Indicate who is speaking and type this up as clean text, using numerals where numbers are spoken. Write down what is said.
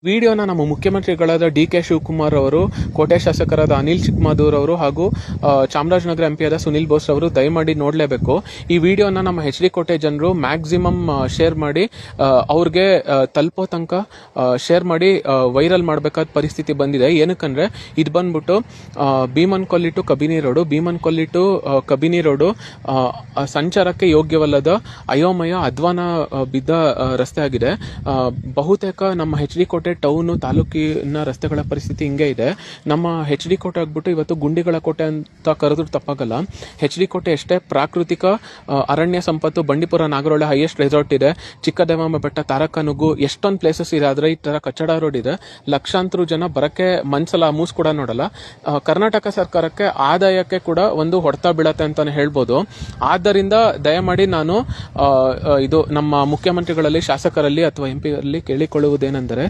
Speaker 1: ವಿಡಿಯೋನ ನಮ್ಮ ಮುಖ್ಯಮಂತ್ರಿಗಳಾದ ಡಿ.ಕೆ. ಶಿವಕುಮಾರ್ ಅವರು, ಕೋಟೆ ಶಾಸಕರಾದ ಅನಿಲ್ ಚಿಕ್ಕಮಾದೂರ್ ಅವರು ಹಾಗೂ ಚಾಮರಾಜನಗರ ಎಂಪಿಯಾದ ಸುನಿಲ್ ಬೋಸ್ ಅವರು ದಯಮಾಡಿ ನೋಡಲೇಬೇಕು. ಈ ವಿಡಿಯೋನ ನಮ್ಮ ಎಚ್ ಡಿ ಕೋಟೆ ಜನರು ಮ್ಯಾಕ್ಸಿಮಮ್ ಶೇರ್ ಮಾಡಿ ಅವ್ರಿಗೆ ತಲುಪೋ ತನಕ ಶೇರ್ ಮಾಡಿ ವೈರಲ್ ಮಾಡಬೇಕಾದ ಪರಿಸ್ಥಿತಿ ಬಂದಿದೆ. ಏನಕ್ಕಂದ್ರೆ ಇದು ಬಂದ್ಬಿಟ್ಟು Bheemanakolli to Kabini road, Bheemanakolli to Kabini road ಸಂಚಾರಕ್ಕೆ ಯೋಗ್ಯವಲ್ಲದ ಅಯೋಮಯ ಅಧ್ವಾನ ಬಿದ್ದ ರಸ್ತೆ ಆಗಿದೆ. ಬಹುತೇಕ ನಮ್ಮ ಎಚ್ ಡಿ ಕೋಟೆ ಟೌನ್ ತಾಲೂಕಿನ ರಸ್ತೆಗಳ ಪರಿಸ್ಥಿತಿ ಹಿಂಗೆ ಇದೆ. ನಮ್ಮ ಎಚ್ ಡಿ ಕೋಟೆ ಆಗ್ಬಿಟ್ಟು ಇವತ್ತು ಗುಂಡಿಗಳ ಕೋಟೆ ಅಂತ ಕರೆದ್ರು ತಪ್ಪಾಗಲ್ಲ. ಎಚ್ ಡಿ ಕೋಟೆ ಎಷ್ಟೇ ಪ್ರಾಕೃತಿಕ ಅರಣ್ಯ ಸಂಪತ್ತು, ಬಂಡೀಪುರ ನಾಗರಹೊಳೆ ಹೈಯೆಸ್ಟ್ ರೆಸಾರ್ಟ್ ಇದೆ, ಚಿಕ್ಕದೇವಮ್ಮ ಬೆಟ್ಟ, ತಾರಕನುಗು, ಎಷ್ಟೊಂದು ಪ್ಲೇಸಸ್ ಇದೆ. ಆದ್ರೆ ಈ ತರ ಕಚ್ಚಡ ರೋಡ್ ಇದೆ, ಲಕ್ಷಾಂತರ ಜನ ಬರಕ್ಕೆ ಮನ್ಸಲ್ಲ, ಮೂಸ್ ಕೂಡ ನೋಡಲ್ಲ. ಕರ್ನಾಟಕ ಸರ್ಕಾರಕ್ಕೆ ಆದಾಯಕ್ಕೆ ಕೂಡ ಒಂದು ಹೊಡೆತ ಬೀಳತ್ತೆ ಅಂತಾನೆ ಹೇಳ್ಬೋದು. ಆದ್ದರಿಂದ ದಯಮಾಡಿ ನಾನು ಇದು ನಮ್ಮ ಮುಖ್ಯಮಂತ್ರಿಗಳಲ್ಲಿ, ಶಾಸಕರಲ್ಲಿ ಅಥವಾ ಎಂಪಿಗಳಲ್ಲಿ ಕೇಳಿಕೊಳ್ಳುವುದೇನೆಂದರೆ,